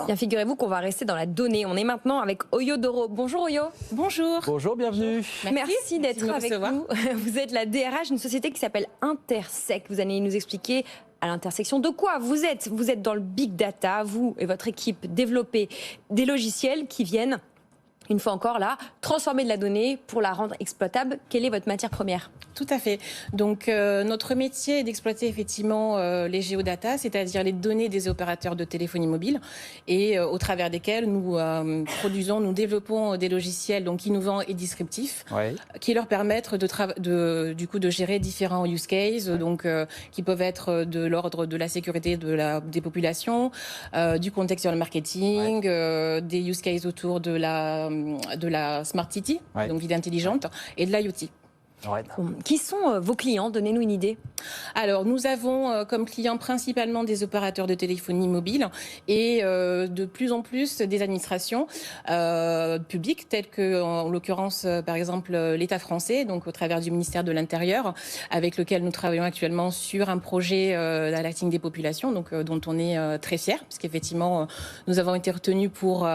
Bien, figurez-vous qu'on va rester dans la donnée. On est maintenant avec Oyo Doro. Bonjour Oyo. Bonjour. Bonjour, bienvenue. Merci d'être avec recevoir. nous. Vous êtes la DRH d'une société qui s'appelle Intersec. Vous allez nous expliquer à l'intersection de quoi vous êtes. Vous êtes dans le big data, vous et votre équipe développez des logiciels qui viennent, une fois encore là, transformer de la donnée pour la rendre exploitable. Quelle est votre matière première ? Tout à fait. Donc notre métier est d'exploiter effectivement les géodatas, c'est-à-dire les données des opérateurs de téléphonie mobile, et au travers desquels nous nous développons des logiciels donc innovants et descriptifs, qui leur permettent de gérer différents use cases, donc qui peuvent être de l'ordre de la sécurité des populations, du contextual marketing, des use cases autour de la smart city, donc ville intelligente, et de l'IoT. Qui sont vos clients ? Donnez-nous une idée. Alors, nous avons comme clients principalement des opérateurs de téléphonie mobile et de plus en plus des administrations publiques, telles que, en l'occurrence, par exemple, l'État français, donc au travers du ministère de l'Intérieur, avec lequel nous travaillons actuellement sur un projet d'Alerting des populations, donc dont on est très fiers, puisqu'effectivement, nous avons été retenus pour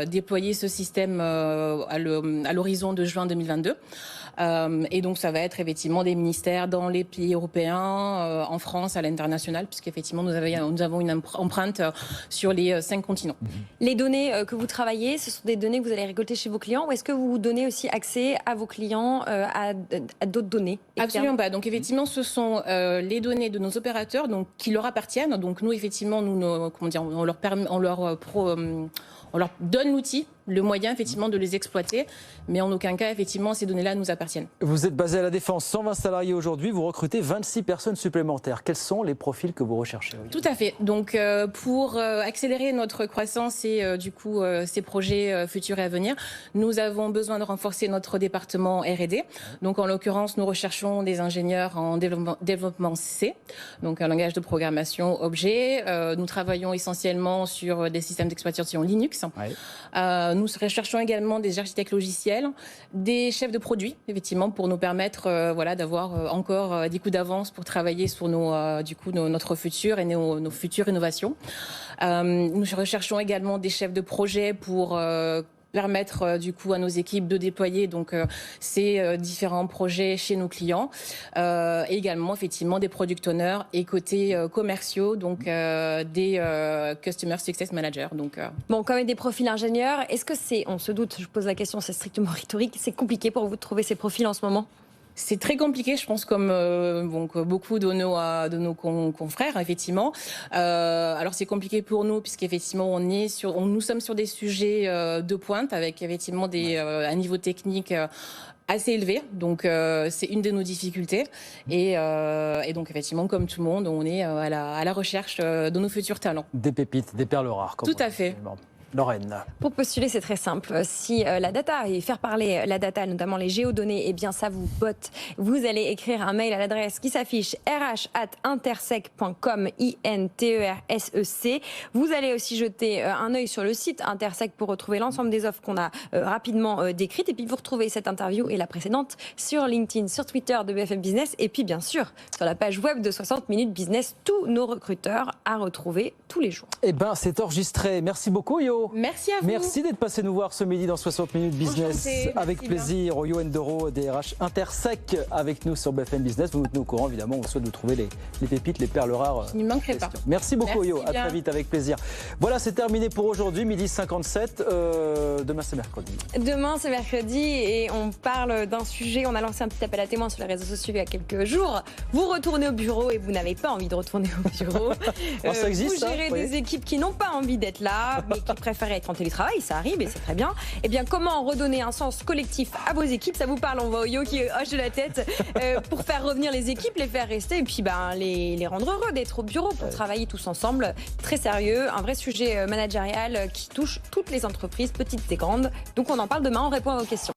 déployer ce système à l'horizon de juin 2022. Et donc, ça va être effectivement des ministères dans les pays européens, en France, à l'international, puisqu'effectivement, nous avons une empreinte sur les 5 continents. Les données que vous travaillez, ce sont des données que vous allez récolter chez vos clients, ou est-ce que vous donnez aussi accès à vos clients à d'autres données externes ? Absolument pas. Donc, effectivement, ce sont les données de nos opérateurs donc, qui leur appartiennent. Donc, nous, effectivement, on leur donne l'outil, le moyen effectivement de les exploiter, mais en aucun cas effectivement ces données-là nous appartiennent. Vous êtes basé à La Défense, 120 salariés aujourd'hui, vous recrutez 26 personnes supplémentaires. Quels sont les profils que vous recherchez ? Tout à fait. Donc pour accélérer notre croissance et ces projets futurs et à venir, nous avons besoin de renforcer notre département R&D. Donc en l'occurrence, nous recherchons des ingénieurs en développement C, donc un langage de programmation objet. Nous travaillons essentiellement sur des systèmes d'exploitation Linux. Nous recherchons également des architectes logiciels, des chefs de produits, effectivement, pour nous permettre d'avoir encore des coups d'avance pour travailler sur notre futur et nos futures innovations. Nous recherchons également des chefs de projet pour permettre à nos équipes de déployer ces différents projets chez nos clients, et également effectivement des product owners et côté commerciaux, donc des customer success managers. Bon, quand même des profils ingénieurs, est-ce que on se doute, je pose la question, c'est strictement rhétorique, c'est compliqué pour vous de trouver ces profils en ce moment ? C'est très compliqué, je pense, comme beaucoup de nos confrères, effectivement. Alors c'est compliqué pour nous, puisqu'effectivement nous sommes sur des sujets de pointe, avec effectivement un niveau technique assez élevé, donc c'est une de nos difficultés. Et donc effectivement, comme tout le monde, on est à la recherche de nos futurs talents. Des pépites, des perles rares. Tout à fait. Lorraine. Pour postuler, c'est très simple. Si la data et faire parler la data, notamment les géodonnées, eh bien ça vous botte. Vous allez écrire un mail à l'adresse qui s'affiche rh@intersec.com, INTERSEC. Vous allez aussi jeter un œil sur le site Intersec pour retrouver l'ensemble des offres qu'on a rapidement décrites. Et puis vous retrouvez cette interview et la précédente sur LinkedIn, sur Twitter de BFM Business, et puis bien sûr sur la page web de 60 minutes business. Tous nos recruteurs à retrouver tous les jours. Eh bien, c'est enregistré. Merci beaucoup, Yo. Merci à vous. Merci d'être passé nous voir ce midi dans 60 minutes business. Enchantée. Avec plaisir. Oyo Doro, DRH Intersec, avec nous sur BFM Business. Vous nous tenez au courant, évidemment. On souhaite de trouver les pépites, les perles rares. Je n'y manquerai pas. Merci beaucoup, Oyo. Bien. À très vite, avec plaisir. Voilà, c'est terminé pour aujourd'hui, midi 57. Demain, c'est mercredi. Demain, c'est mercredi et on parle d'un sujet. On a lancé un petit appel à témoins sur les réseaux sociaux il y a quelques jours. Vous retournez au bureau et vous n'avez pas envie de retourner au bureau. Ça existe, vous gérez des équipes qui n'ont pas envie d'être là, mais qui préfèrent être en télétravail. Ça arrive et c'est très bien. Eh bien, comment redonner un sens collectif à vos équipes ? Ça vous parle, on voit Oyo qui hoche de la tête pour faire revenir les équipes, les faire rester et puis les rendre heureux d'être au bureau pour travailler tous ensemble. Très sérieux, un vrai sujet managérial qui touche toutes les entreprises, petites et grandes. Donc on en parle demain, on répond à vos questions.